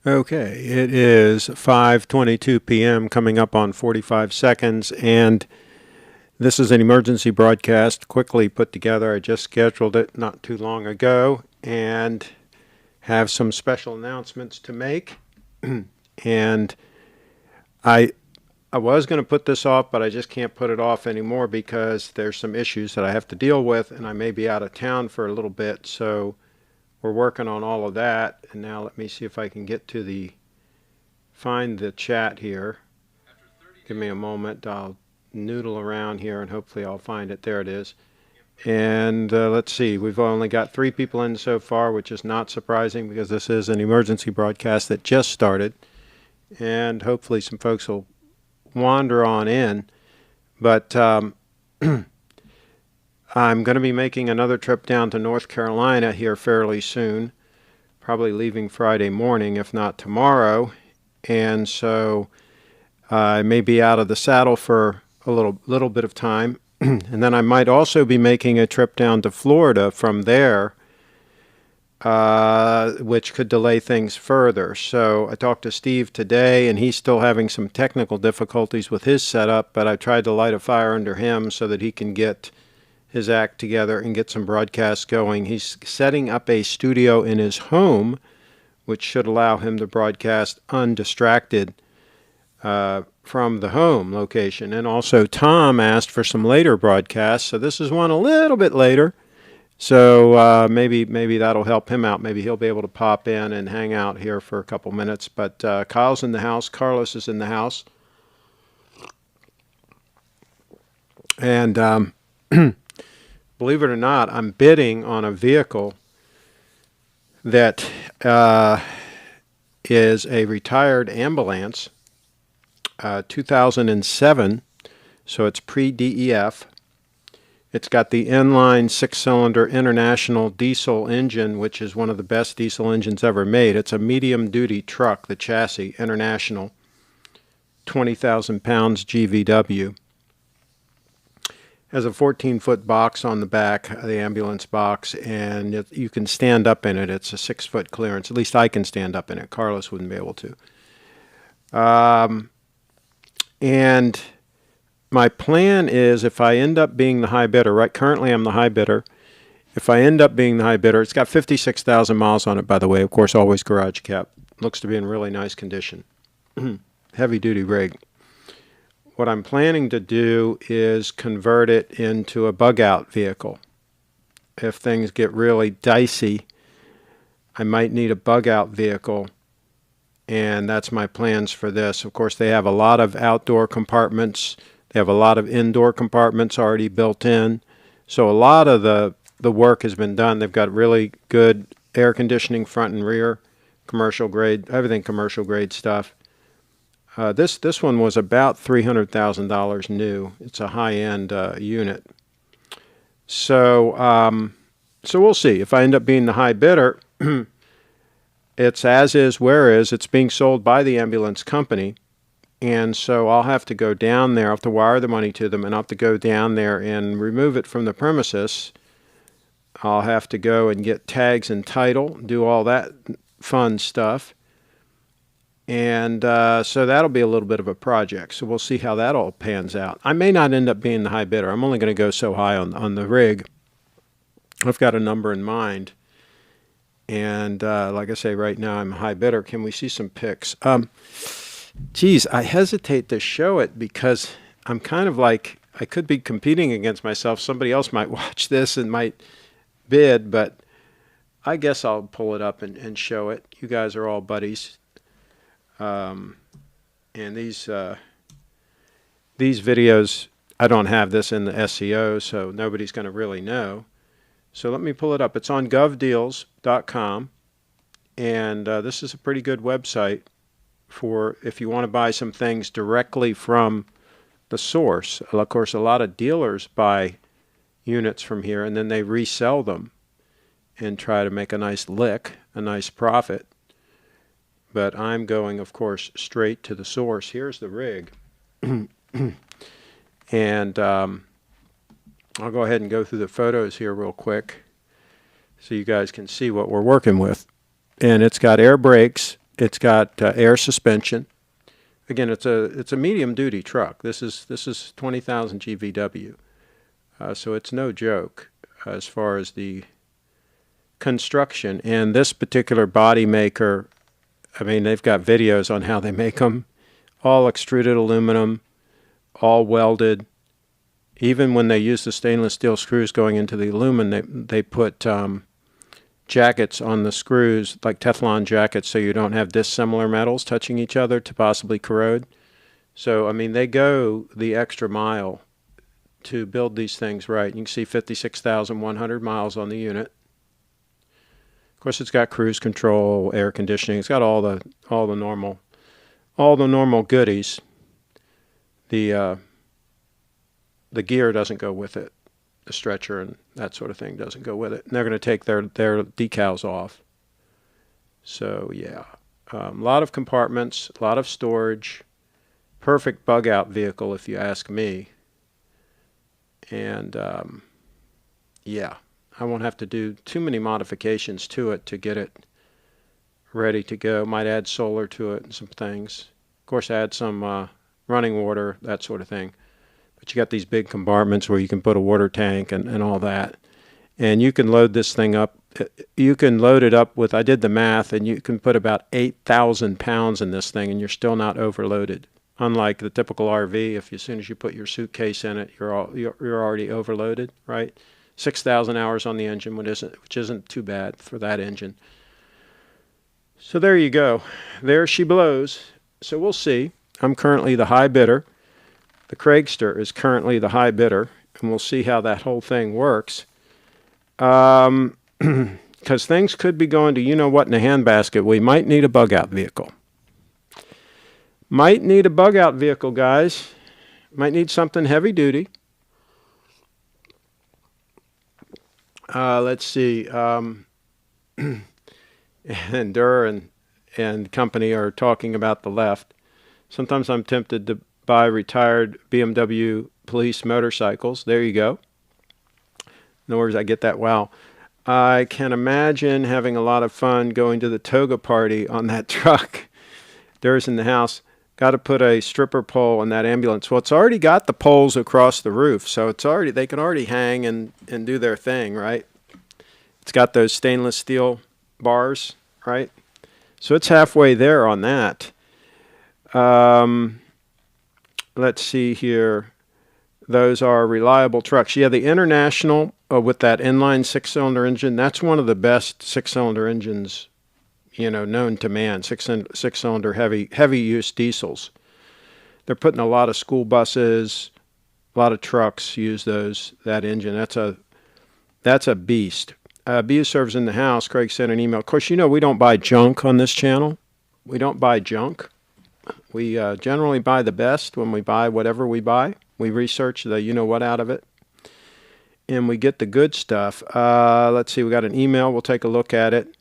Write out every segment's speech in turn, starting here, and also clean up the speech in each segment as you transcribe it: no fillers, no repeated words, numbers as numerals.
Okay, it is 5:22 p.m. coming up on 45 seconds, and this is an emergency broadcast quickly put together. I just scheduled it not too long ago and have some special announcements to make. And I I was going to put this off, but I just can't put it off anymore because there's some issues that I have to deal with, and I may be out of town for a little bit, so we're working on all of that. And now let me see if I can get to find the chat here. Give me a moment. I'll noodle around here and hopefully I'll find it. There it is. And let's see. We've only got 3 people in so far, which is not surprising because this is an emergency broadcast that just started. And hopefully some folks will wander on in. But I'm going to be making another trip down to North Carolina here fairly soon. Probably leaving Friday morning, if not tomorrow. And so I may be out of the saddle for a little bit of time. And then I might also be making a trip down to Florida from there, which could delay things further. So I talked to Steve today, and he's still having some technical difficulties with his setup, but I tried to light a fire under him so that he can get his act together and get some broadcasts going. He's setting up a studio in his home, which should allow him to broadcast undistracted from the home location. And also Tom asked for some later broadcasts, so this is one a little bit later. So maybe that'll help him out. Maybe he'll be able to pop in and hang out here for a couple minutes. But Kyle's in the house. Carlos is in the house. And believe it or not, I'm bidding on a vehicle that is a retired ambulance, 2007, so it's pre-DEF. It's got the inline 6-cylinder International diesel engine, which is one of the best diesel engines ever made. It's a medium-duty truck, the chassis, International, 20,000 pounds GVW. Has a 14-foot box on the back, the ambulance box, and you can stand up in it. It's a 6-foot clearance. At least I can stand up in it. Carlos wouldn't be able to. And my plan is, if I end up being the high bidder, right, currently I'm the high bidder. If I end up being the high bidder, it's got 56,000 miles on it, by the way. Of course, always garage kept. Looks to be in really nice condition. Heavy-duty rig. What I'm planning to do is convert it into a bug-out vehicle. If things get really dicey, I might need a bug-out vehicle, and that's my plans for this. Of course, they have a lot of outdoor compartments. They have a lot of indoor compartments already built in. So a lot of the work has been done. They've got really good air conditioning front and rear, commercial grade, everything commercial grade stuff. This one was about $300,000 new. It's a high-end unit. So we'll see. If I end up being the high bidder, it's as is, where is. It's being sold by the ambulance company. And so I'll have to go down there. I'll have to wire the money to them, and I'll have to go down there and remove it from the premises. I'll have to go and get tags and title, do all that fun stuff. And so that'll be a little bit of a project. So we'll see how that all pans out. I may not end up being the high bidder. I'm only going to go so high on the rig. I've got a number in mind. And like I say, right now I'm a high bidder. Can we see some pics? Geez, I hesitate to show it because I'm kind of like, I could be competing against myself. Somebody else might watch this and might bid, but I guess I'll pull it up and show it. You guys are all buddies. And these videos, I don't have this in the SEO, so nobody's going to really know. So let me pull it up. It's on govdeals.com, and this is a pretty good website for if you want to buy some things directly from the source. Of course, a lot of dealers buy units from here, and then they resell them and try to make a nice lick, a nice profit. But I'm going, of course, straight to the source. Here's the rig. And I'll go ahead and go through the photos here real quick so you guys can see what we're working with. And it's got air brakes. It's got air suspension. Again, it's a medium duty truck. This is 20,000 GVW, so it's no joke as far as the construction. And this particular body maker, I mean, they've got videos on how they make them. All extruded aluminum, all welded. Even when they use the stainless steel screws going into the aluminum, they put jackets on the screws, like Teflon jackets, so you don't have dissimilar metals touching each other to possibly corrode. So, I mean, they go the extra mile to build these things right. You can see 56,100 miles on the unit. Of course, it's got cruise control, air conditioning. It's got all the normal goodies. The gear doesn't go with it. The stretcher and that sort of thing doesn't go with it. And they're going to take their decals off. So yeah, a lot of compartments, a lot of storage. Perfect bug out vehicle if you ask me. And yeah, I won't have to do too many modifications to it to get it ready to go. Might add solar to it and some things. Of course, add some running water, that sort of thing. But you got these big compartments where you can put a water tank and all that. And you can load this thing up. You can load it up with, I did the math, and you can put about 8,000 pounds in this thing and you're still not overloaded. Unlike the typical RV, if as soon as you put your suitcase in it, you're already overloaded, right? 6,000 hours on the engine, which isn't too bad for that engine. So there you go. There she blows. So we'll see. I'm currently the high bidder. The Craigster is currently the high bidder, and we'll see how that whole thing works. Because things could be going to you-know-what in a handbasket. We might need a bug-out vehicle. Might need a bug-out vehicle, guys. Might need something heavy-duty. Let's see. And Durr and company are talking about the left. Sometimes I'm tempted to buy retired BMW police motorcycles. There you go. In other words, I get that. Wow. I can imagine having a lot of fun going to the toga party on that truck. Durr's in the house. Got to put a stripper pole in that ambulance. Well, it's already got the poles across the roof, so they can already hang and do their thing, right? It's got those stainless steel bars, right? So it's halfway there on that. Let's see here. Those are reliable trucks. Yeah, the International with that inline six-cylinder engine, that's one of the best six-cylinder engines, known to man. Six-cylinder heavy use diesels. They're putting a lot of school buses, a lot of trucks use that engine. That's a beast. Serves in the house. Craig sent an email. Of course, we don't buy junk on this channel. We don't buy junk. We generally buy the best when we buy whatever we buy. We research the you-know-what out of it. And we get the good stuff. Let's see. We got an email. We'll take a look at it.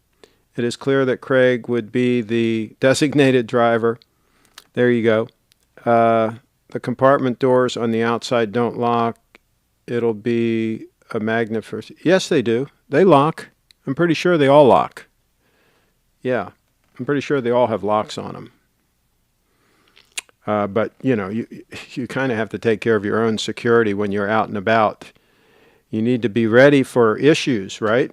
It is clear that Craig would be the designated driver. There you go. The compartment doors on the outside don't lock. It'll be a magnet for... Yes, they do. They lock. I'm pretty sure they all lock. Yeah. I'm pretty sure they all have locks on them. But, you kind of have to take care of your own security when you're out and about. You need to be ready for issues, right?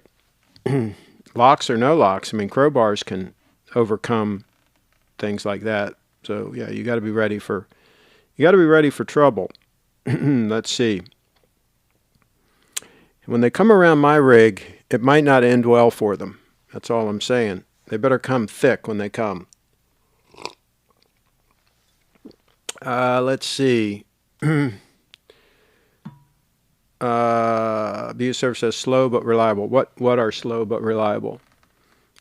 Locks or no locks. I mean, crowbars can overcome things like that. So, yeah, you got to be ready for trouble. Let's see. When they come around my rig, it might not end well for them. That's all I'm saying. They better come thick when they come. Let's see. Buserv says slow but reliable. What are slow but reliable?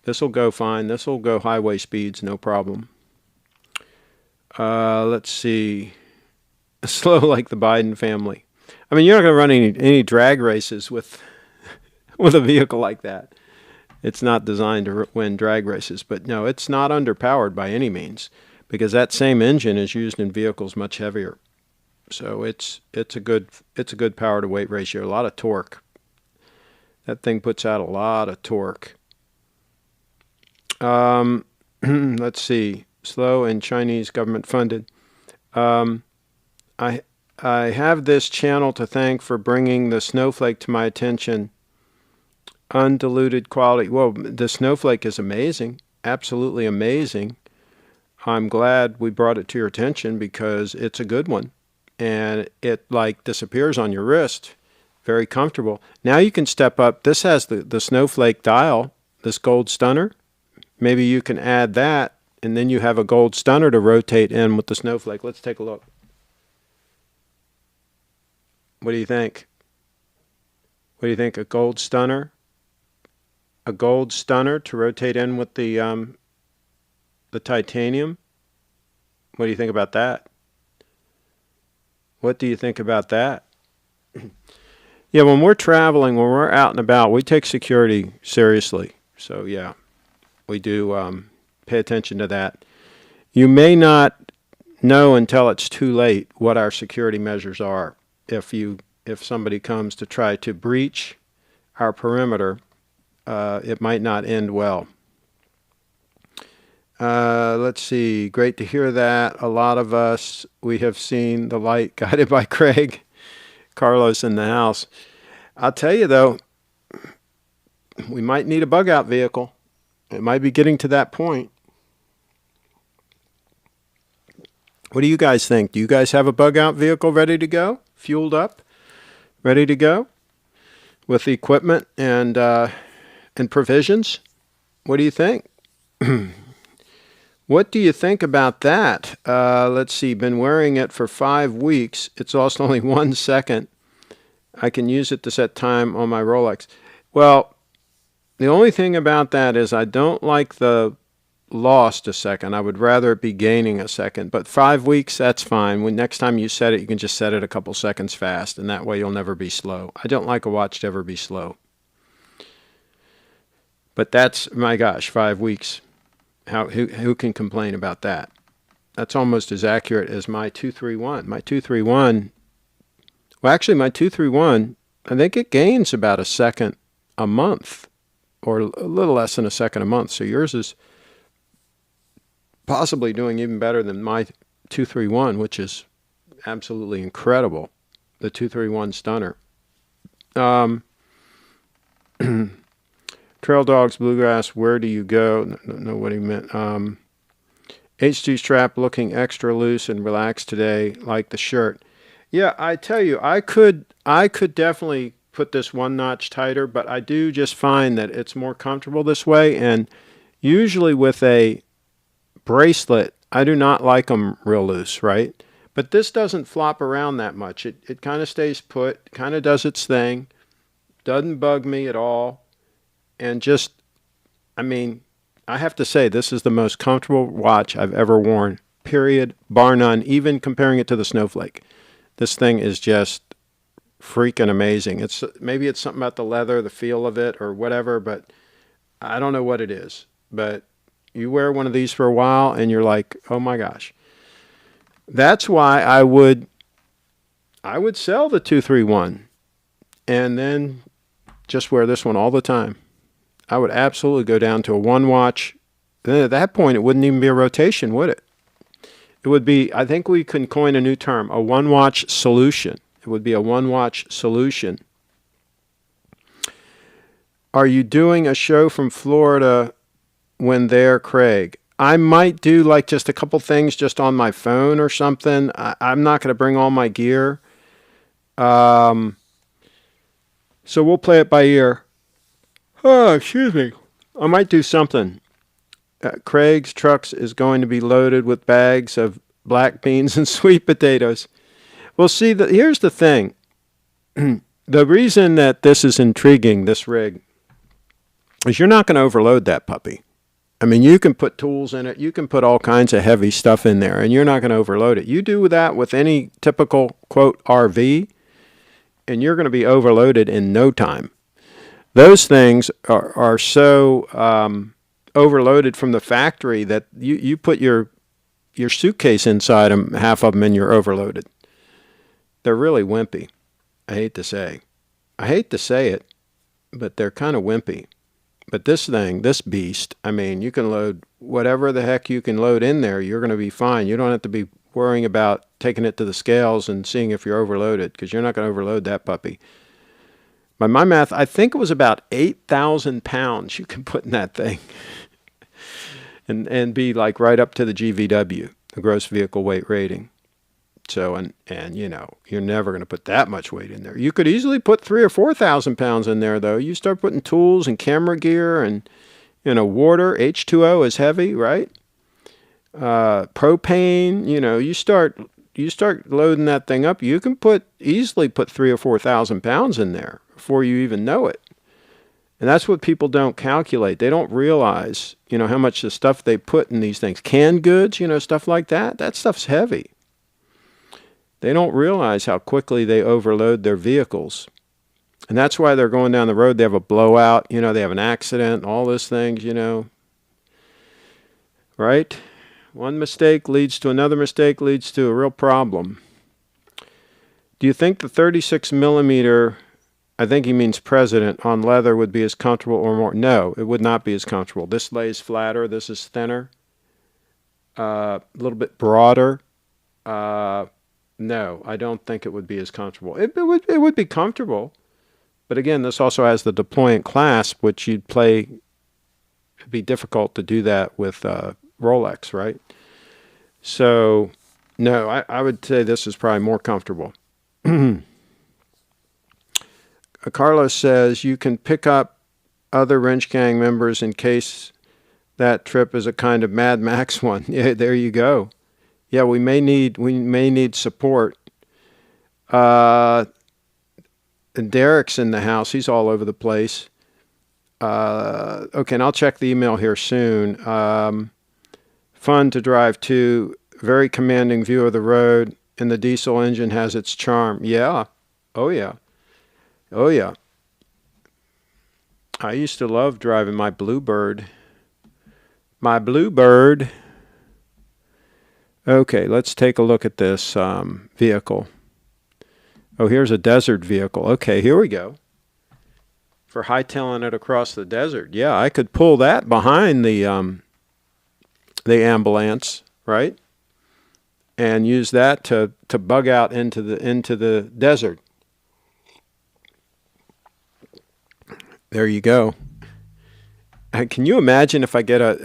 This will go fine. This will go highway speeds, no problem. Let's see. Slow like the Biden family. I mean, you're not going to run any drag races with a vehicle like that. It's not designed to win drag races, but no, it's not underpowered by any means, because that same engine is used in vehicles much heavier. So it's a good power to weight ratio, a lot of torque. That thing puts out a lot of torque. let's see, slow and Chinese government funded. Um, I I have this channel to thank for bringing the snowflake to my attention. Undiluted quality. Well, the snowflake is amazing, absolutely amazing. I'm glad we brought it to your attention because it's a good one, and it like disappears on your wrist. Very comfortable. Now you can step up. This has the snowflake dial, this gold stunner. Maybe you can add that, and then you have a gold stunner to rotate in with the snowflake. Let's take a look. What do you think? What do you think? A gold stunner? A gold stunner to rotate in with the titanium? What do you think about that? What do you think about that? Yeah, when we're traveling, when we're out and about, we take security seriously. So yeah, we do pay attention to that. You may not know until it's too late what our security measures are. If somebody comes to try to breach our perimeter, it might not end well. Let's see. Great to hear that. A lot of us, we have seen the light guided by Craig. Carlos in the house. I'll tell you, though, we might need a bug-out vehicle. It might be getting to that point. What do you guys think? Do you guys have a bug-out vehicle ready to go? Fueled up? Ready to go? With the equipment and provisions? What do you think? What do you think about that? Let's see, been wearing it for 5 weeks. It's also only 1 second. I can use it to set time on my Rolex. Well, the only thing about that is I don't like the lost a second. I would rather it be gaining a second. But 5 weeks, that's fine. When next time you set it, you can just set it a couple seconds fast, and that way you'll never be slow. I don't like a watch to ever be slow. But that's, my gosh, 5 weeks. Who can complain about that? That's almost as accurate as my 231. My 231, well, actually, my 231, I think it gains about a second a month, or a little less than a second a month. So yours is possibly doing even better than my 231, which is absolutely incredible. The 231 stunner. Trail Dogs, Bluegrass, where do you go? No, what he meant. H2 strap looking extra loose and relaxed today, like the shirt. Yeah, I tell you, I could definitely put this 1 notch tighter, but I do just find that it's more comfortable this way. And usually with a bracelet, I do not like them real loose, right? But this doesn't flop around that much. It kind of stays put, kind of does its thing, doesn't bug me at all. And just, I mean, I have to say, this is the most comfortable watch I've ever worn, period, bar none, even comparing it to the Snowflake. This thing is just freaking amazing. Maybe it's something about the leather, the feel of it, or whatever, but I don't know what it is. But you wear one of these for a while, and you're like, oh my gosh. That's why I would sell the 231 and then just wear this one all the time. I would absolutely go down to a 1 watch. Then at that point, it wouldn't even be a rotation, would it? It would be, I think we can coin a new term, a 1 watch solution. It would be a 1 watch solution. Are you doing a show from Florida when there, Craig? I might do like just a couple things just on my phone or something. I'm not going to bring all my gear. So we'll play it by ear. Oh, excuse me. I might do something. Craig's Trucks is going to be loaded with bags of black beans and sweet potatoes. Well, see, here's the thing. The reason that this is intriguing, this rig, is you're not going to overload that puppy. I mean, you can put tools in it. You can put all kinds of heavy stuff in there, and you're not going to overload it. You do that with any typical, quote, RV, and you're going to be overloaded in no time. Those things are so overloaded from the factory that you put your suitcase inside them, half of them, and you're overloaded. They're really wimpy. I hate to say it, but they're kind of wimpy. But this thing, this beast, I mean, you can load whatever the heck you can load in there. You're going to be fine. You don't have to be worrying about taking it to the scales and seeing if you're overloaded, because you're not going to overload that puppy. By my math, I think it was about 8,000 pounds you can put in that thing and be like right up to the GVW, the gross vehicle weight rating. So, and you know, you're never going to put that much weight in there. You could easily put 3,000 or 4,000 pounds in there, though. You start putting tools and camera gear and, you know, water, H2O is heavy, right? Propane, you know, you start loading that thing up. You can easily put 3,000 or 4,000 pounds in there before you even know it. And that's what people don't calculate. They don't realize, you know, how much the stuff they put in these things. Canned goods, you know, stuff like that. That stuff's heavy. They don't realize how quickly they overload their vehicles. And that's why they're going down the road. They have a blowout, you know, they have an accident, all those things, you know. Right? One mistake leads to another mistake, leads to a real problem. Do you think the 36 millimeter, I think he means president, on leather would be as comfortable or more? No, it would not be as comfortable. This lays flatter. This is thinner. A little bit broader. No, I don't think it would be as comfortable. It would be comfortable. But again, this also has the deployant clasp, which it'd be difficult to do that with Rolex, right? So, no, I would say this is probably more comfortable. Carlos says you can pick up other wrench gang members in case that trip is a kind of Mad Max one. Yeah, there you go. Yeah, we may need support. And Derek's in the house. He's all over the place. Okay, and I'll check the email here soon. Fun to drive to. Very commanding view of the road. And the diesel engine has its charm. Yeah. Oh, yeah. Oh, yeah. I used to love driving my Bluebird. My Bluebird. Okay, let's take a look at this vehicle. Oh, here's a desert vehicle. Okay, here we go. For hightailing it across the desert. Yeah, I could pull that behind the ambulance, right? And use that to bug out into the desert. There you go. Can you imagine if I got a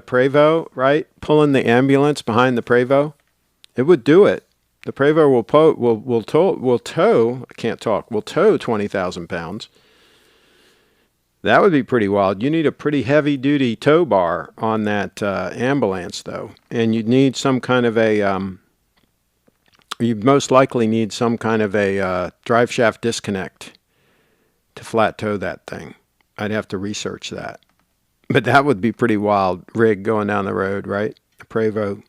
Prevost, right? Pulling the ambulance behind the Prevost? It would do it. The Prevost will tow. I can't talk. Will tow 20,000 pounds. That would be pretty wild. You need a pretty heavy duty tow bar on that ambulance, though, and you'd need some kind of a. You'd most likely need some kind of a drive shaft disconnect to flat tow that thing. I'd have to research that. But that would be pretty wild rig going down the road, right? A Prevost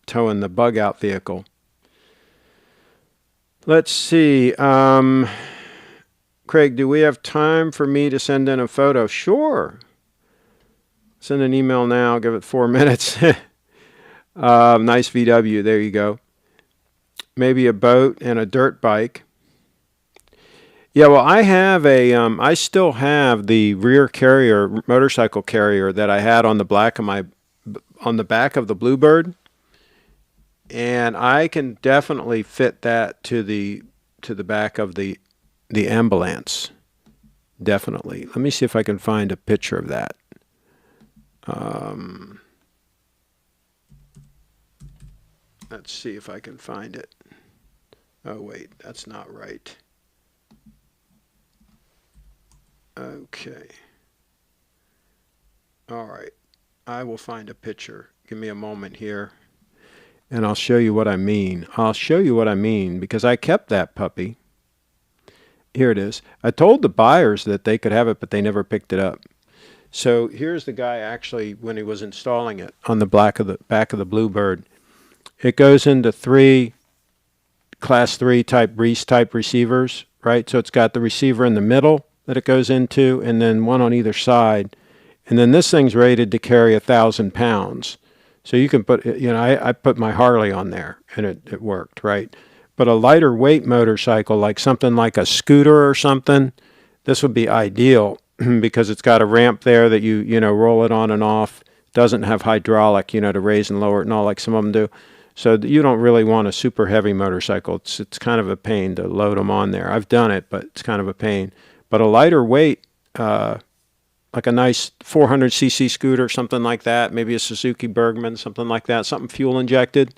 towing the bug out vehicle. Let's see. Craig, do we have time for me to send in a photo? Sure. Send an email now. Give it 4 minutes. Nice VW. There you go. Maybe a boat and a dirt bike. Yeah, well, I still have the rear carrier, motorcycle carrier that I had on the back of the Bluebird, and I can definitely fit that to the back of the ambulance. Definitely. Let me see if I can find a picture of that. Let's see if I can find it. Oh, wait, that's not right. Okay. All right. I will find a picture. Give me a moment here, and I'll show you what I mean. I'll show you what I mean because I kept that puppy. Here it is. I told the buyers that they could have it, but they never picked it up. So here's the guy actually when he was installing it on the back of the Bluebird. It goes into 3 class 3 type Reese type receivers, right? So it's got the receiver in the middle that it goes into, and then one on either side. And then this thing's rated to carry 1,000 pounds. So you can put, you know, I put my Harley on there, and it worked, right? But a lighter weight motorcycle, like something like a scooter or something, this would be ideal. because it's got a ramp there that you roll it on and off. Doesn't have hydraulic, to raise and lower it and all like some of them do. So you don't really want a super heavy motorcycle. It's kind of a pain to load them on there. I've done it, but it's kind of a pain. But a lighter weight, like a nice 400cc scooter, something like that, maybe a Suzuki Bergman, something like that, something fuel injected,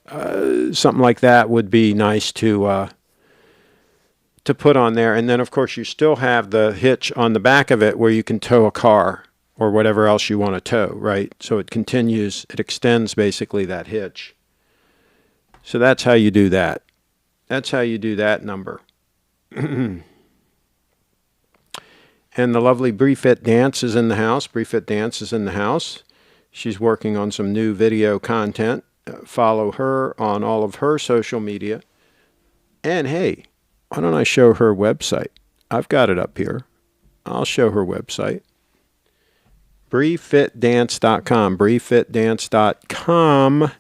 something like that would be nice to put on there. And then, of course, you still have the hitch on the back of it where you can tow a car or whatever else you want to tow, right? So it extends basically that hitch. So that's how you do that. That's how you do that number. And the lovely Brefit Dance is in the house. Brefit Dance is in the house. She's working on some new video content. Follow her on all of her social media. And hey, why don't I show her website? I've got it up here. I'll show her website. Brefitdance.com. Brefitdance.com.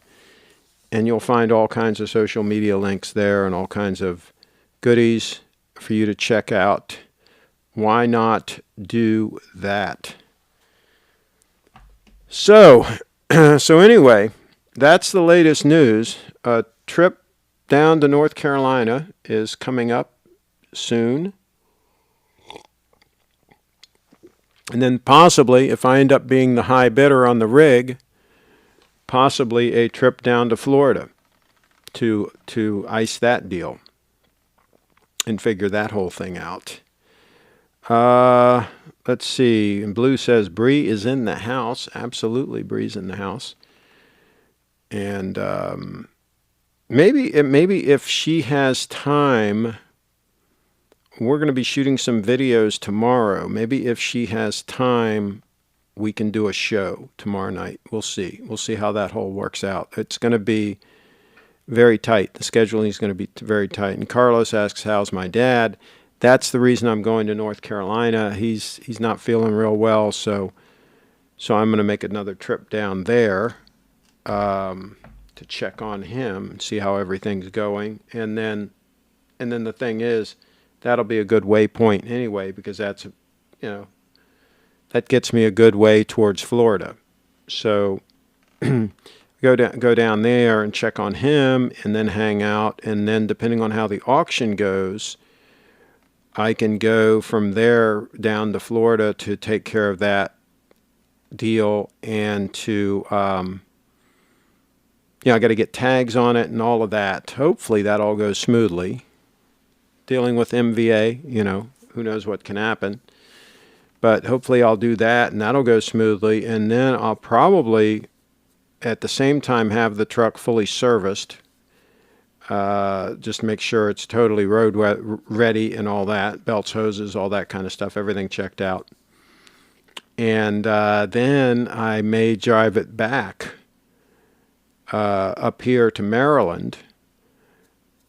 And you'll find all kinds of social media links there and all kinds of goodies for you to check out. Why not do that? So anyway, that's the latest news. A trip down to North Carolina is coming up soon. And then possibly, if I end up being the high bidder on the rig, possibly a trip down to Florida to ice that deal and figure that whole thing out. Let's see. And Blue says Bree is in the house. Absolutely, Bree's in the house. And maybe if she has time, we're going to be shooting some videos tomorrow. Maybe if she has time, we can do a show tomorrow night. We'll see. We'll see how that whole works out. It's going to be very tight. The scheduling is going to be very tight. And Carlos asks, how's my dad? That's the reason I'm going to North Carolina. He's not feeling real well, so I'm going to make another trip down there to check on him and see how everything's going. And then the thing is, that'll be a good waypoint anyway, because that's that gets me a good way towards Florida. So go down there and check on him, and then hang out, and then depending on how the auction goes, I can go from there down to Florida to take care of that deal and to, I got to get tags on it and all of that. Hopefully that all goes smoothly. Dealing with MVA, who knows what can happen. But hopefully I'll do that and that'll go smoothly. And then I'll probably at the same time have the truck fully serviced. Just make sure it's totally road ready and all that, belts, hoses, all that kind of stuff, everything checked out. And then I may drive it back up here to Maryland,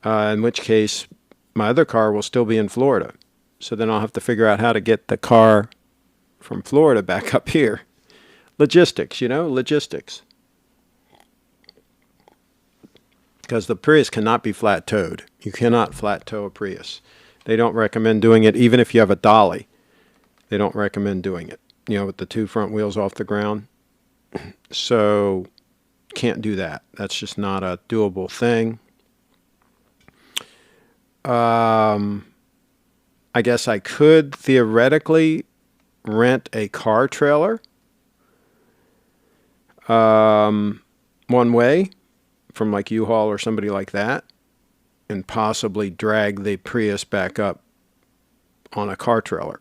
in which case my other car will still be in Florida. So then I'll have to figure out how to get the car from Florida back up here. Logistics, logistics. Because the Prius cannot be flat-towed. You cannot flat-tow a Prius. They don't recommend doing it, even if you have a dolly. They don't recommend doing it, with the two front wheels off the ground. So, can't do that. That's just not a doable thing. I guess I could theoretically rent a car trailer one way, from like U-Haul or somebody like that, and possibly drag the Prius back up on a car trailer.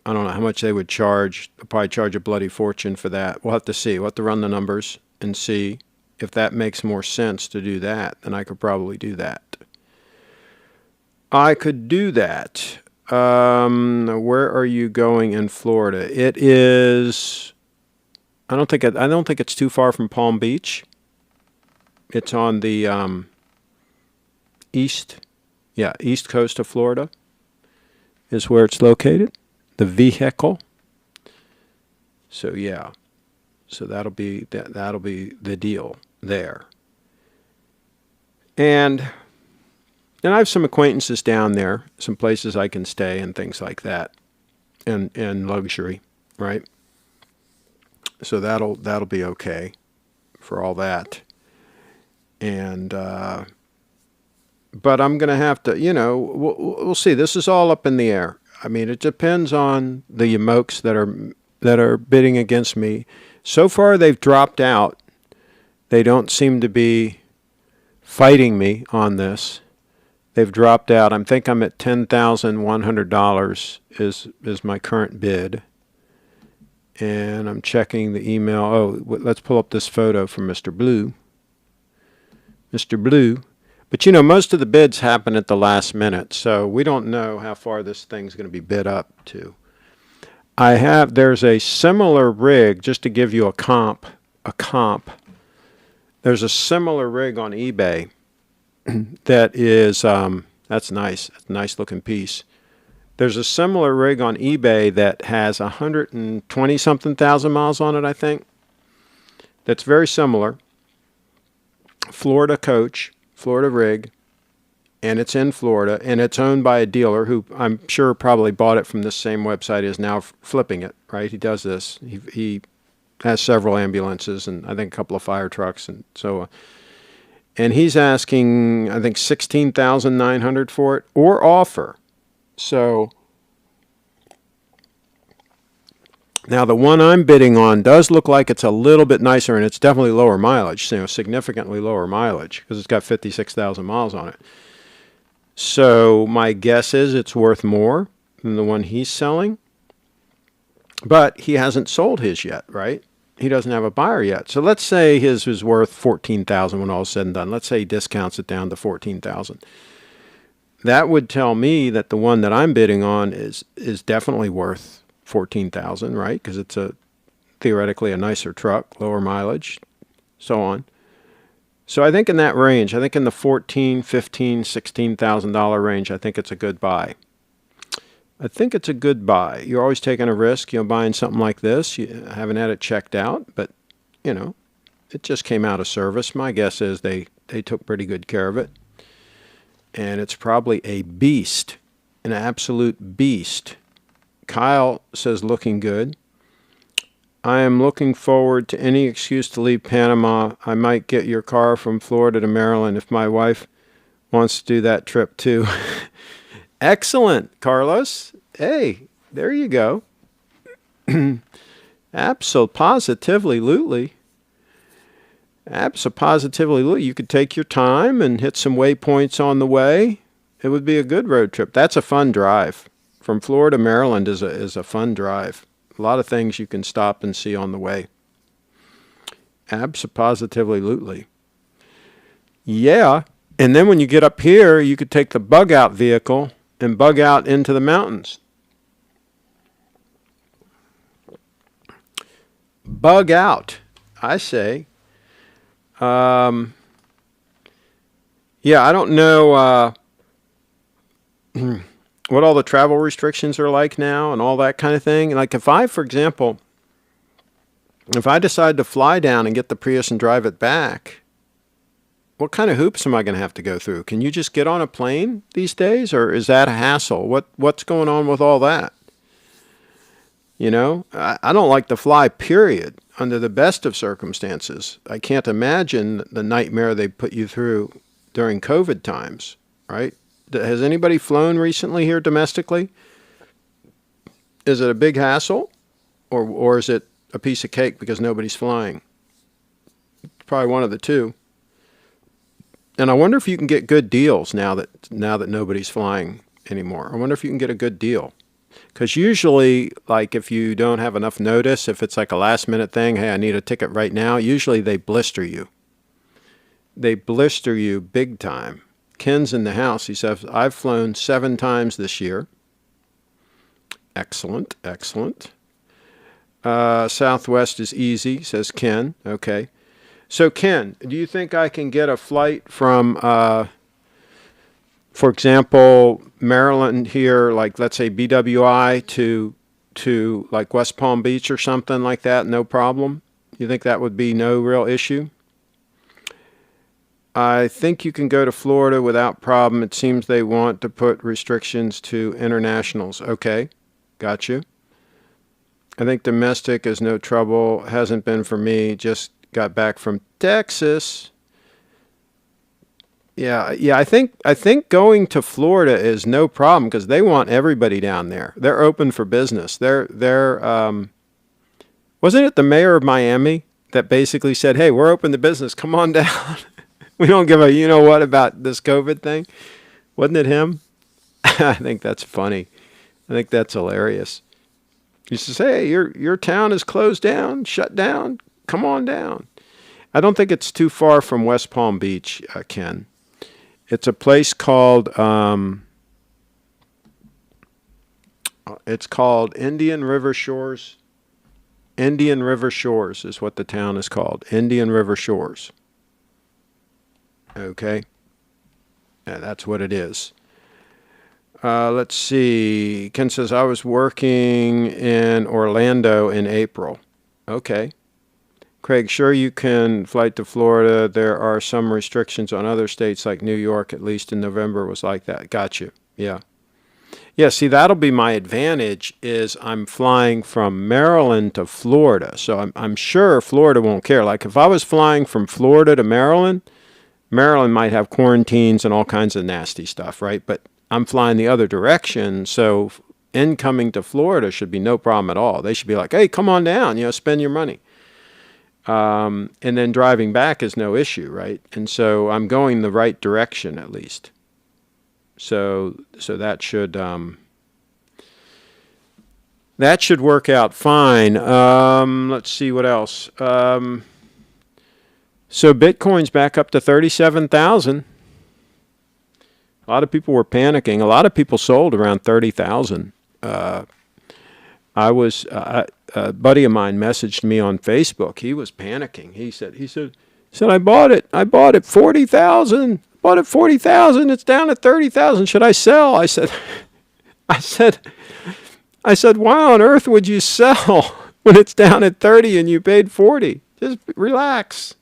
I don't know how much they would charge. They'll probably charge a bloody fortune for that. We'll have to see. We'll have to run the numbers and see if that makes more sense to do that. Then I could probably do that. I could do that. Where are you going in Florida? It is. I don't think it's too far from Palm Beach. It's on the east coast of Florida is where it's located, the vehicle. So yeah, so that'll be the deal there. And I have some acquaintances down there, some places I can stay and things like that. and luxury, right? So that'll be okay for all that. And but I'm going to have to, we'll see. This is all up in the air. I mean, it depends on the yamokes that are bidding against me. So far, they've dropped out. They don't seem to be fighting me on this. They've dropped out. I think I'm at $10,100 is my current bid. And I'm checking the email. Oh, let's pull up this photo from Mr. Blue. Mr. Blue. But most of the bids happen at the last minute, so we don't know how far this thing's going to be bid up to. There's a similar rig, just to give you a comp. There's a similar rig on eBay that is, that's nice. That's a nice looking piece. There's a similar rig on eBay that has 120-something thousand miles on it, I think. That's very similar. Florida coach, Florida rig, and it's in Florida, and it's owned by a dealer who I'm sure probably bought it from this same website, is now flipping it, right? He does this. He has several ambulances and I think a couple of fire trucks and so on. And he's asking, I think, $16,900 for it or offer. So now the one I'm bidding on does look like it's a little bit nicer, and it's definitely lower mileage, significantly lower mileage, because it's got 56,000 miles on it. So my guess is it's worth more than the one he's selling. But he hasn't sold his yet, right? He doesn't have a buyer yet. So let's say his was worth $14,000 when all is said and done. Let's say he discounts it down to $14,000. That would tell me that the one that I'm bidding on is definitely worth $14,000, right? Because it's theoretically a nicer truck, lower mileage, so on. So I think in that range, I think in the $14,000, $15,000, $16,000 range, I think it's a good buy. I think it's a good buy. You're always taking a risk, buying something like this. You haven't had it checked out, but, it just came out of service. My guess is they took pretty good care of it. And it's probably a beast, an absolute beast. Kyle says, looking good. I am looking forward to any excuse to leave Panama. I might get your car from Florida to Maryland if my wife wants to do that trip too. Excellent, Carlos. Hey, there you go. Absolutely. Absolutely. You could take your time and hit some waypoints on the way. It would be a good road trip. That's a fun drive. From Florida to Maryland is a fun drive. A lot of things you can stop and see on the way. Absolutely. Yeah. And then when you get up here, you could take the bug out vehicle and bug out into the mountains. Bug out, I say. Yeah, I don't know what all the travel restrictions are like now and all that kind of thing. Like for example, if I decide to fly down and get the Prius and drive it back, what kind of hoops am I going to have to go through? Can you just get on a plane these days, or is that a hassle? What's going on with all that? I don't like to fly, period, under the best of circumstances. I can't imagine the nightmare they put you through during COVID times, right? Has anybody flown recently here domestically? Is it a big hassle, or is it a piece of cake because nobody's flying? Probably one of the two. And I wonder if you can get good deals now that nobody's flying anymore. I wonder if you can get a good deal. Because usually, like if you don't have enough notice, if it's like a last minute thing, hey, I need a ticket right now, usually they blister you. They blister you big time. Ken's in the house. He says, I've flown 7 times this year. Excellent. Southwest is easy, says Ken. Okay. So, Ken, do you think I can get a flight from, for example, Maryland here, like let's say BWI to like West Palm Beach or something like that, no problem? You think that would be no real issue? I think you can go to Florida without problem. It seems they want to put restrictions to internationals. Okay. Got you. I think domestic is no trouble. Hasn't been for me. Just got back from Texas. Yeah. I think going to Florida is no problem because they want everybody down there. They're open for business. They're wasn't it the mayor of Miami that basically said, "Hey, we're open to business. Come on down. We don't give a you know what about this COVID thing." Wasn't it him? I think that's funny. I think that's hilarious. He says, "Hey, your town is closed down, shut down. Come on down." I don't think it's too far from West Palm Beach, Ken. It's a place called it's called Indian River Shores. Indian River Shores is what the town is called. Indian River Shores. Okay, yeah, that's what it is. Let's see. Ken says, I was working in Orlando in April. Okay. Craig, sure you can flight to Florida. There are some restrictions on other states like New York, at least in November was like that. Got you. Yeah. Yeah, see, that'll be my advantage is I'm flying from Maryland to Florida. So I'm sure Florida won't care. Like if I was flying from Florida to Maryland, Maryland might have quarantines and all kinds of nasty stuff, right? But I'm flying the other direction, so incoming to Florida should be no problem at all. They should be like, hey, come on down, spend your money. And then driving back is no issue, right? And so I'm going the right direction at least. So that should work out fine. Let's see what else. So Bitcoin's back up to 37,000. A lot of people were panicking. A lot of people sold around 30,000. A buddy of mine messaged me on Facebook. He was panicking. He said, I bought it 40,000. Bought it 40,000. It's down at 30,000. Should I sell? I said, why on earth would you sell when it's down at 30 and you paid 40? Just relax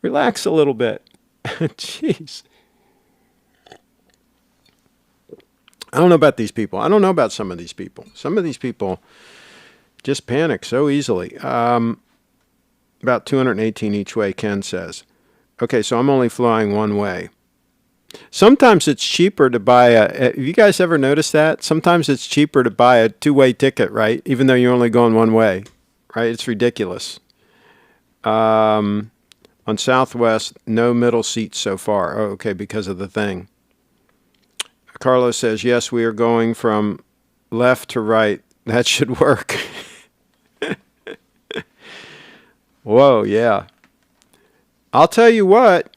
a little bit. Jeez. I don't know about these people. I don't know about some of these people. Some of these people just panic so easily. About 218 each way, Ken says. Okay, so I'm only flying one way. Sometimes it's cheaper to buy have you guys ever noticed that? Sometimes it's cheaper to buy a two-way ticket, right? Even though you're only going one way, right? It's ridiculous. On Southwest, no middle seats so far. Oh, okay, because of the thing. Carlos says, yes, we are going from left to right. That should work. Whoa, yeah. I'll tell you what.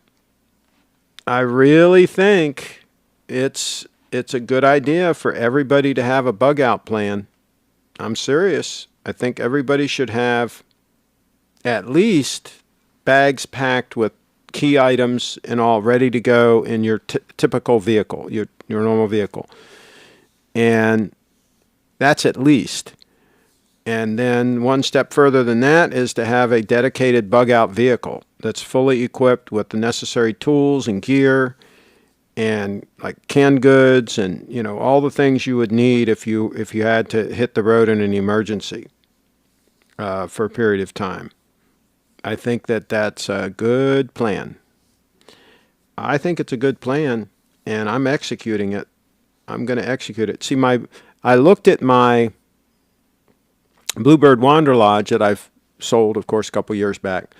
I really think it's a good idea for everybody to have a bug out plan. I'm serious. I think everybody should have at least bags packed with key items and all ready to go in your typical vehicle, your normal vehicle. And that's at least. And then one step further than that is to have a dedicated bug out vehicle that's fully equipped with the necessary tools and gear and like canned goods and all the things you would need if you had to hit the road in an emergency for a period of time. I think that's a good plan. I think it's a good plan, and I'm executing it. I'm going to execute it. See, I looked at my Bluebird Wander Lodge that I've sold, of course, a couple years back.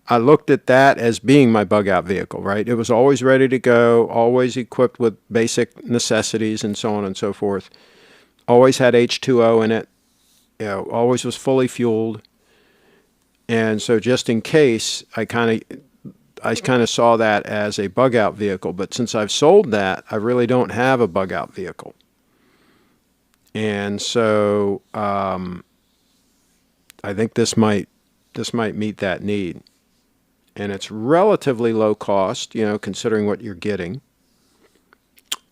I looked at that as being my bug out vehicle, right? It was always ready to go, always equipped with basic necessities and so on and so forth. Always had H2O in it, always was fully fueled. And so just in case, I kind of saw that as a bug out vehicle. But since I've sold that, I really don't have a bug out vehicle. And so I think this might meet that need. And it's relatively low cost, considering what you're getting.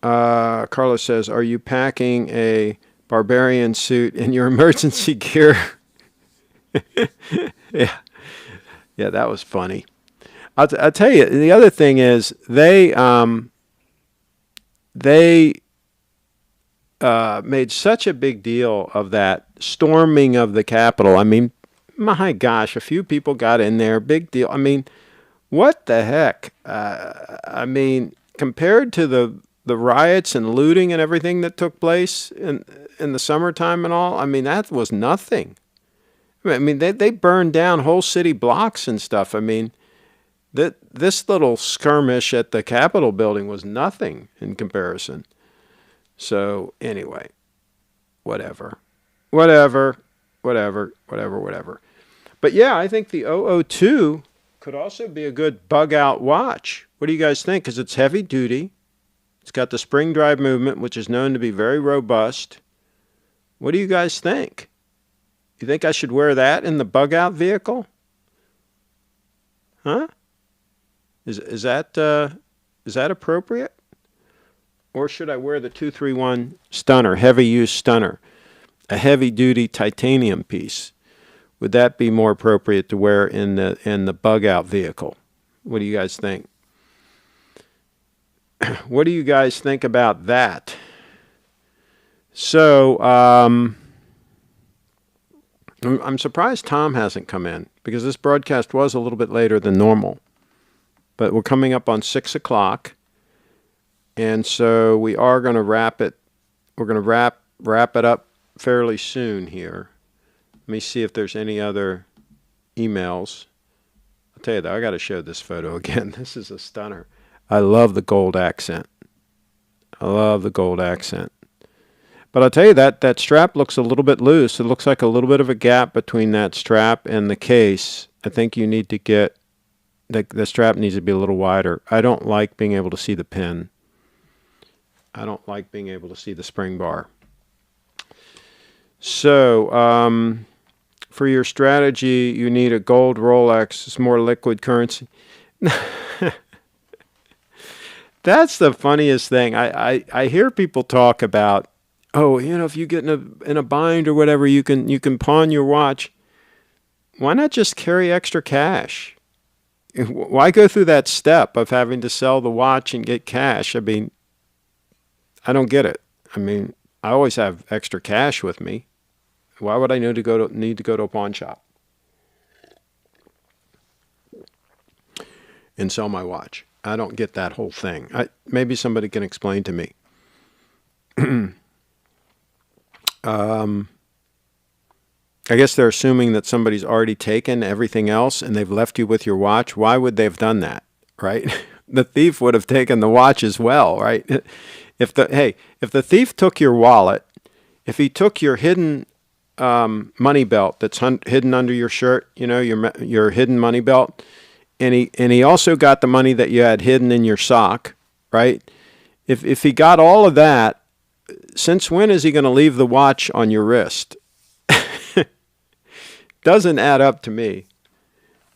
Carlos says, are you packing a barbarian suit in your emergency gear? Yeah, that was funny. I'll tell you, the other thing is they made such a big deal of that storming of the Capitol. I mean, my gosh, a few people got in there, big deal. I mean, what the heck? I mean, compared to the riots and looting and everything that took place in the summertime and all, I mean, that was nothing. I mean, they burned down whole city blocks and stuff. I mean, this little skirmish at the Capitol building was nothing in comparison. So anyway, whatever. But yeah, I think the 002 could also be a good bug out watch. What do you guys think? Because it's heavy duty. It's got the spring drive movement, which is known to be very robust. What do you guys think? You think I should wear that in the bug out vehicle? Huh? Is that appropriate? Or should I wear the 231 stunner, heavy use stunner, a heavy duty titanium piece? Would that be more appropriate to wear in the bug out vehicle? What do you guys think? What do you guys think about that? So I'm surprised Tom hasn't come in, because this broadcast was a little bit later than normal. But we're coming up on 6 o'clock, and so we are going to wrap it. We're going to wrap it up fairly soon here. Let me see if there's any other emails. I'll tell you though, I got to show this photo again. This is a stunner. I love the gold accent. But I'll tell you that strap looks a little bit loose. It looks like a little bit of a gap between that strap and the case. I think you need to get, the strap needs to be a little wider. I don't like being able to see the pin. I don't like being able to see the spring bar. So, for your strategy, you need a gold Rolex. It's more liquid currency. That's the funniest thing. I hear people talk about, oh, if you get in a bind or whatever, you can pawn your watch. Why not just carry extra cash? Why go through that step of having to sell the watch and get cash? I mean, I don't get it. I mean, I always have extra cash with me. Why would I need to go to a pawn shop and sell my watch? I don't get that whole thing. Maybe somebody can explain to me. I guess they're assuming that somebody's already taken everything else and they've left you with your watch. Why would they have done that, right? The thief would have taken the watch as well, right? If the thief took your wallet, if he took your hidden money belt that's hidden under your shirt, your hidden money belt, and he also got the money that you had hidden in your sock, right? If he got all of that, since when is he going to leave the watch on your wrist? Doesn't add up to me.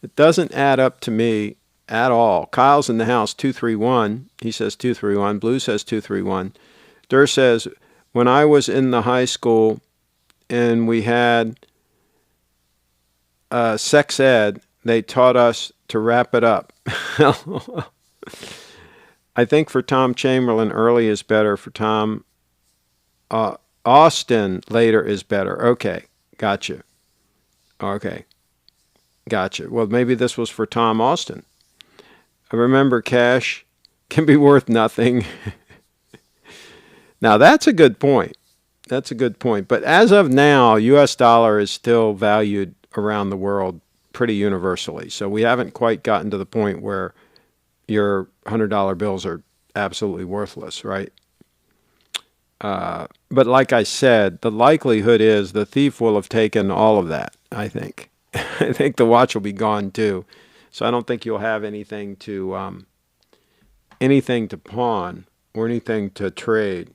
It doesn't add up to me at all. Kyle's in the house, 231. He says 231. Blue says 231. Durr says, when I was in the high school and we had sex ed, they taught us to wrap it up. I think for Tom Chamberlain, early is better. For Tom Austin, later is better. Okay, gotcha. Okay, gotcha. Well, maybe this was for Tom Austin. I remember cash can be worth nothing. Now, that's a good point. But as of now, U.S. dollar is still valued around the world pretty universally. So we haven't quite gotten to the point where your $100 bills are absolutely worthless, right? But like I said, the likelihood is the thief will have taken all of that, I think. I think the watch will be gone too. So I don't think you'll have anything to pawn or anything to trade,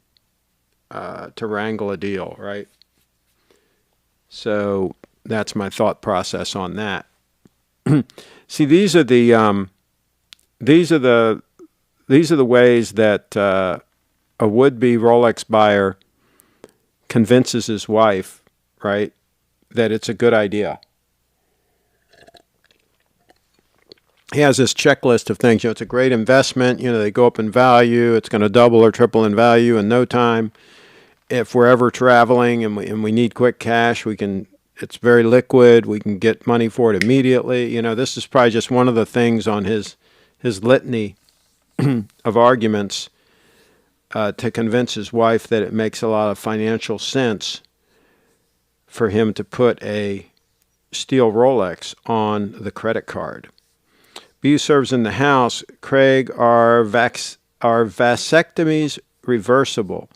to wrangle a deal, right? So that's my thought process on that. See, these are the ways that a would-be Rolex buyer convinces his wife, right, that it's a good idea. He has this checklist of things. It's a great investment. They go up in value. It's going to double or triple in value in no time. if we're ever traveling and we need quick cash, it's very liquid. We can get money for it immediately. You know, this is probably just one of the things on his litany of arguments to convince his wife that it makes a lot of financial sense for him to put a steel Rolex on the credit card. B serves in the house. Craig, are vasectomies reversible?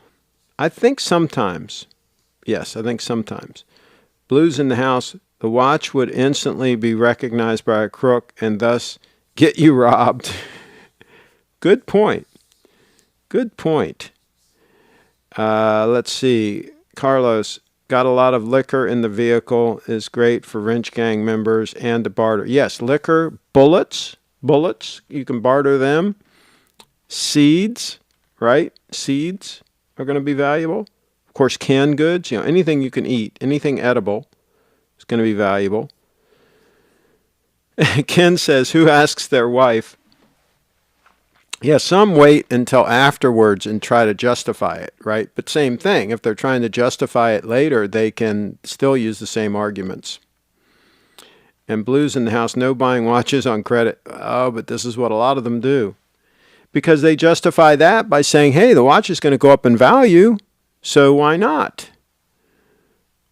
I think sometimes. Yes, I think sometimes. Blues in the house. The watch would instantly be recognized by a crook and thus get you robbed. Good point. Good point. Let's see. Carlos, got a lot of liquor in the vehicle. Is great for wrench gang members and to barter. Yes, liquor, bullets. You can barter them. Seeds, right? Seeds are going to be valuable. Of course, canned goods. You know, anything you can eat, anything edible is going to be valuable. Ken says, who asks their wife? Yeah, some wait until afterwards and try to justify it, right? But same thing. If they're trying to justify it later, they can still use the same arguments. And Blues in the house, no buying watches on credit. Oh, but this is what a lot of them do. Because they justify that by saying, hey, the watch is going to go up in value, so why not?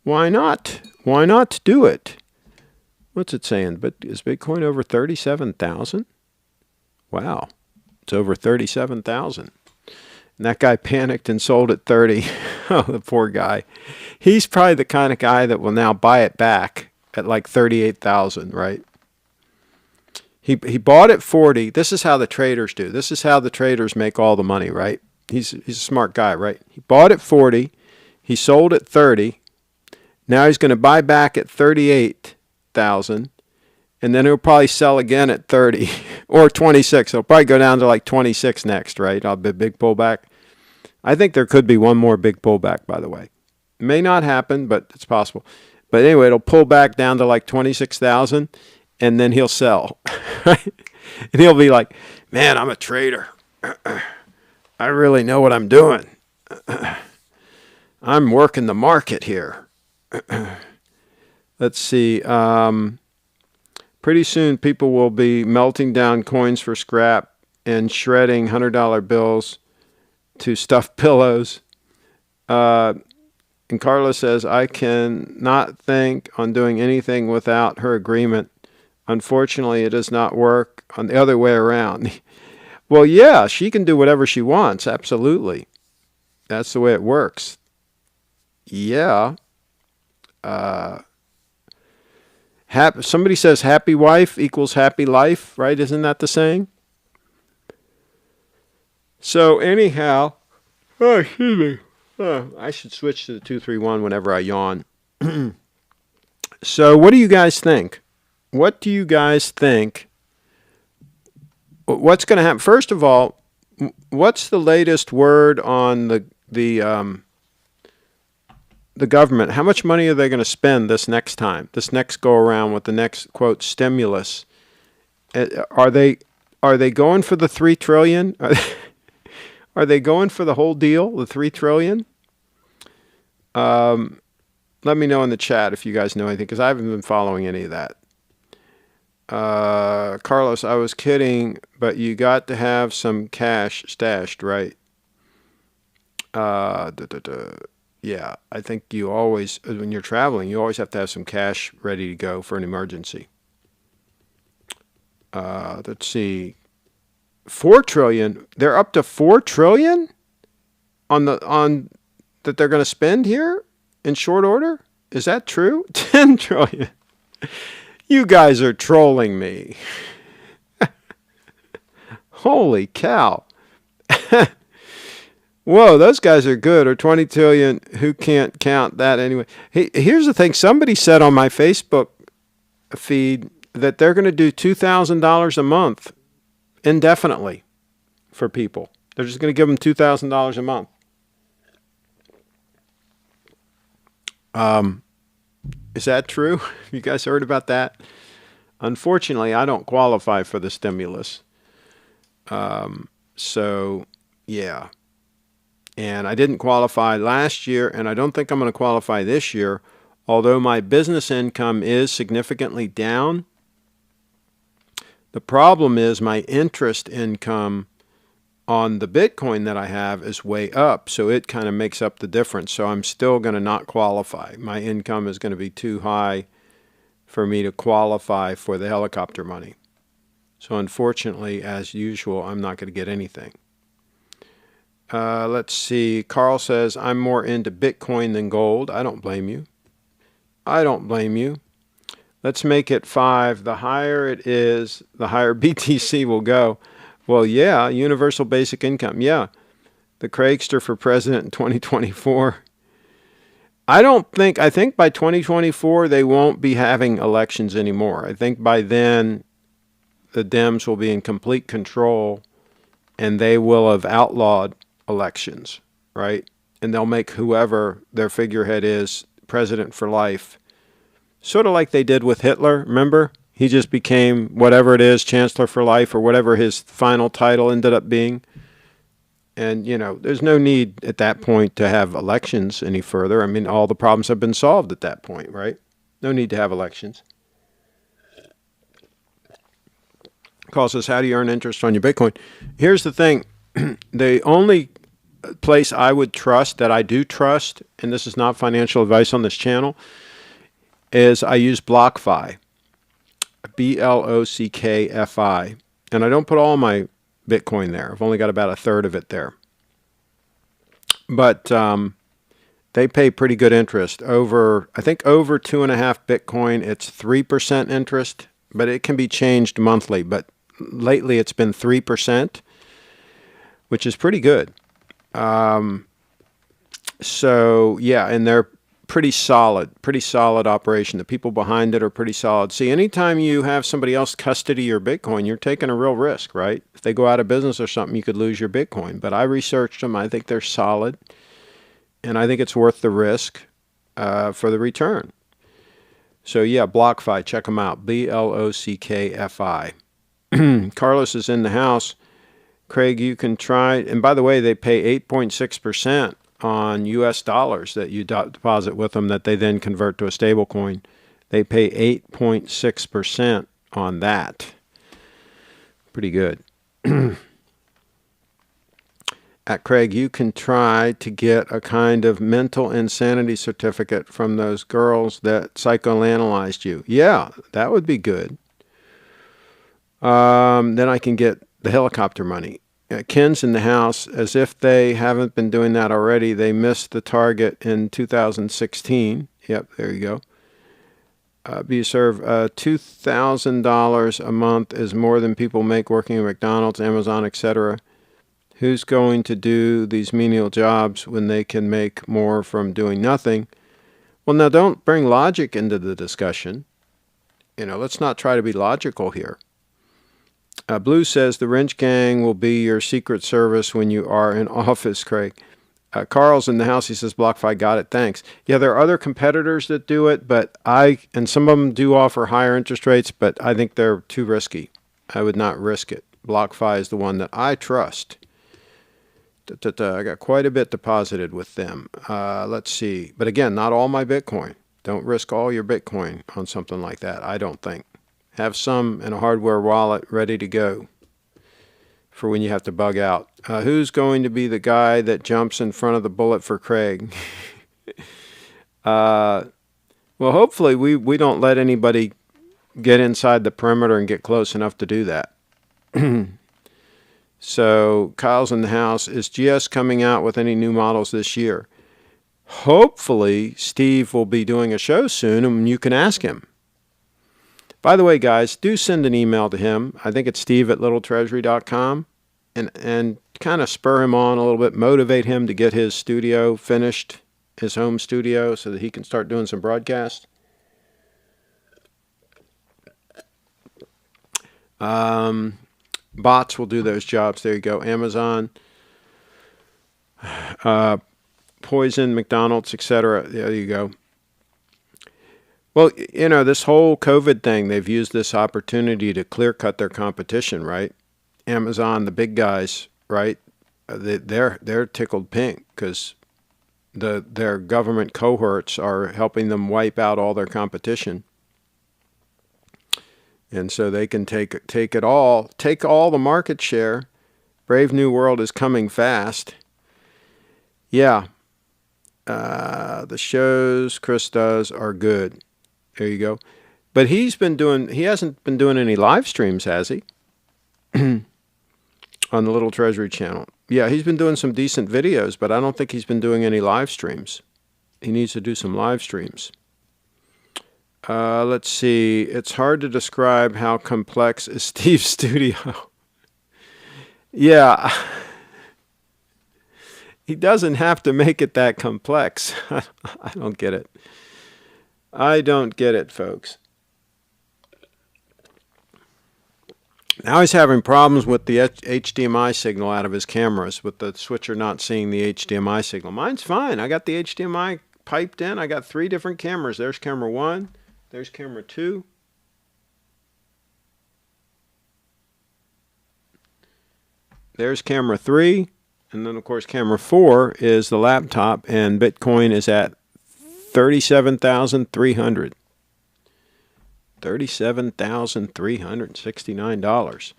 Why not? Why not do it? What's it saying? But is Bitcoin over 37,000? Wow. It's over 37,000. And that guy panicked and sold at 30. Oh, the poor guy. He's probably the kind of guy that will now buy it back at like 38,000, right? He bought at 40. This is how the traders do. This is how the traders make all the money, right? He's a smart guy, right? He bought at 40. He sold at 30. Now he's going to buy back at 38,000. And then he'll probably sell again at 30 or 26. He'll probably go down to like 26 next, right? A big pullback. I think there could be one more big pullback, by the way. It may not happen, but it's possible. But anyway, it'll pull back down to like 26,000, and then he'll sell. Right? And he'll be like, man, I'm a trader. I really know what I'm doing. I'm working the market here. Let's see. Pretty soon, people will be melting down coins for scrap and shredding $100 bills to stuff pillows. And Carla says, I cannot think on doing anything without her agreement. Unfortunately, it does not work on the other way around. Well, yeah, she can do whatever she wants. Absolutely. That's the way it works. Yeah. Somebody says happy wife equals happy life, right? Isn't that the saying? So anyhow, excuse me. I should switch to the 231 whenever I yawn. So what do you guys think? What do you guys think? What's going to happen? First of all, what's the latest word on the government? How much money are they going to spend this next time, this next go around with the next, quote, stimulus? Are they going for the $3 trillion? Are they going for the whole deal, the $3 trillion? Let me know in the chat if you guys know anything, because I haven't been following any of that. Carlos, I was kidding, but you got to have some cash stashed, right? Yeah, I think you always, when you're traveling, you always have to have some cash ready to go for an emergency. Let's see. 4 trillion. They're up to 4 trillion on that they're going to spend here in short order? Is that true? 10 trillion. You guys are trolling me. Holy cow. Whoa, those guys are good. Or 20 trillion, who can't count that anyway? Hey, here's the thing. Somebody said on my Facebook feed that they're going to do $2,000 a month indefinitely for people. They're just going to give them $2,000 a month. Is that true? You guys heard about that? Unfortunately, I don't qualify for the stimulus. So, yeah. And I didn't qualify last year, and I don't think I'm going to qualify this year. Although my business income is significantly down, the problem is my interest income on the Bitcoin that I have is way up, so it kind of makes up the difference. So I'm still going to not qualify. My income is going to be too high for me to qualify for the helicopter money. So unfortunately, as usual, I'm not going to get anything. Let's see. Carl says, I'm more into Bitcoin than gold. I don't blame you. I don't blame you. Let's make it 5. The higher it is, the higher BTC will go. Well, yeah, universal basic income. Yeah, the Craigster for president in 2024. I think by 2024 they won't be having elections anymore. I think by then the Dems will be in complete control and they will have outlawed elections, right? And they'll make whoever their figurehead is president for life. Sort of like they did with Hitler, remember? He just became whatever it is, chancellor for life, or whatever his final title ended up being. And, there's no need at that point to have elections any further. I mean, all the problems have been solved at that point, right? No need to have elections. Calls us, how do you earn interest on your Bitcoin? Here's the thing. The only place I would trust, that I do trust, and this is not financial advice on this channel, is I use BlockFi, BLOCKFI, and I don't put all my Bitcoin there. I've only got about a third of it there. But they pay pretty good interest. I think over 2.5 Bitcoin, it's 3% interest, but it can be changed monthly. But lately it's been 3%, which is pretty good. So, yeah, and they're pretty solid operation. The people behind it are pretty solid. See, anytime you have somebody else custody your Bitcoin, you're taking a real risk, right? If they go out of business or something, you could lose your Bitcoin. But I researched them. I think they're solid. And I think it's worth the risk for the return. So, yeah, BlockFi, check them out. BLOCKFI. Carlos is in the house. Craig, you can try. And by the way, they pay 8.6% on U.S. dollars that you deposit with them that they then convert to a stable coin. They pay 8.6% on that. Pretty good. At Craig, you can try to get a kind of mental insanity certificate from those girls that psychoanalyzed you. Yeah, that would be good. Then I can get the helicopter money. Ken's in the house. As if they haven't been doing that already, they missed the target in 2016. Yep, there you go. You serve $2,000 a month is more than people make working at McDonald's, Amazon, etc. Who's going to do these menial jobs when they can make more from doing nothing? Well, now don't bring logic into the discussion. Let's not try to be logical here. Blue says the wrench gang will be your secret service when you are in office, Craig. Carl's in the house. He says, BlockFi, got it. Thanks. Yeah, there are other competitors that do it, and some of them do offer higher interest rates, but I think they're too risky. I would not risk it. BlockFi is the one that I trust. I got quite a bit deposited with them. Let's see. But again, not all my Bitcoin. Don't risk all your Bitcoin on something like that, I don't think. Have some in a hardware wallet ready to go for when you have to bug out. Who's going to be the guy that jumps in front of the bullet for Craig? Well, hopefully we don't let anybody get inside the perimeter and get close enough to do that. So Kyle's in the house. Is GS coming out with any new models this year? Hopefully Steve will be doing a show soon and you can ask him. By the way, guys, do send an email to him. I think it's steve@littletreasury.com and kind of spur him on a little bit, motivate him to get his studio finished, his home studio, so that he can start doing some broadcasts. Bots will do those jobs. There you go. Amazon, Poison, McDonald's, etc. There you go. Well, this whole COVID thing, they've used this opportunity to clear cut their competition, right? Amazon, the big guys, right? they're tickled pink because their government cohorts are helping them wipe out all their competition. And so they can take all the market share. Brave New World is coming fast. Yeah. The shows Chris does are good. There you go. But he hasn't been doing any live streams, has he? On the Little Treasury channel. Yeah, he's been doing some decent videos, but I don't think he's been doing any live streams. He needs to do some live streams. Let's see. It's hard to describe how complex is Steve's studio. Yeah. He doesn't have to make it that complex. I don't get it. I don't get it, folks. Now he's having problems with the HDMI signal out of his cameras, with the switcher not seeing the HDMI signal. Mine's fine. I got the HDMI piped in. I got 3 different cameras. There's camera 1. There's camera 2. There's camera 3. And then, of course, camera 4 is the laptop, and Bitcoin is at 37,300. $37,369.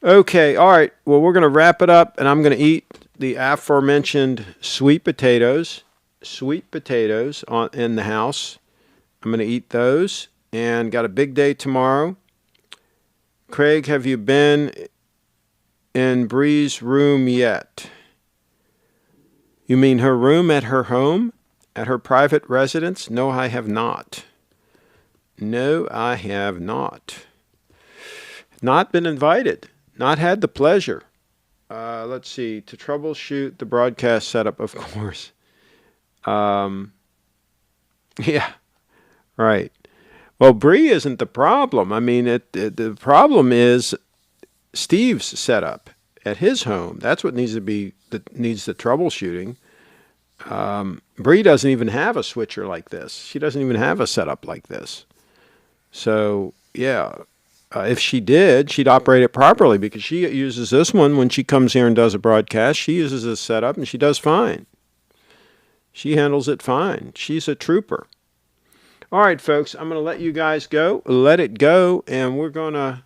Okay, all right. Well, we're going to wrap it up, and I'm going to eat the aforementioned sweet potatoes. Sweet potatoes in the house. I'm going to eat those, and got a big day tomorrow. Craig, have you been in Bree's room yet? You mean her room at her home? At her private residence? No, I have not. No, I have not. Not been invited. Not had the pleasure. Let's see. To troubleshoot the broadcast setup, of course. Yeah. Right. Well, Bree isn't the problem. I mean, the problem is Steve's setup at his home. That's what needs the troubleshooting. Bree doesn't even have a switcher like this. She doesn't even have a setup like this. So, yeah, if she did, she'd operate it properly, because she uses this one when she comes here and does a broadcast. She uses this setup, and she does fine. She handles it fine. She's a trooper. All right, folks, I'm going to let you guys go. Let it go, and we're going to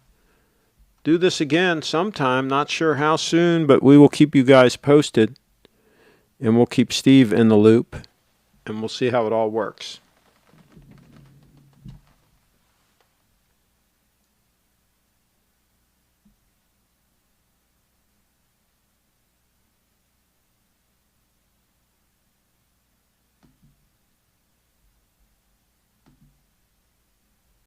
do this again sometime. Not sure how soon, but we will keep you guys posted, and we'll keep Steve in the loop, and we'll see how it all works.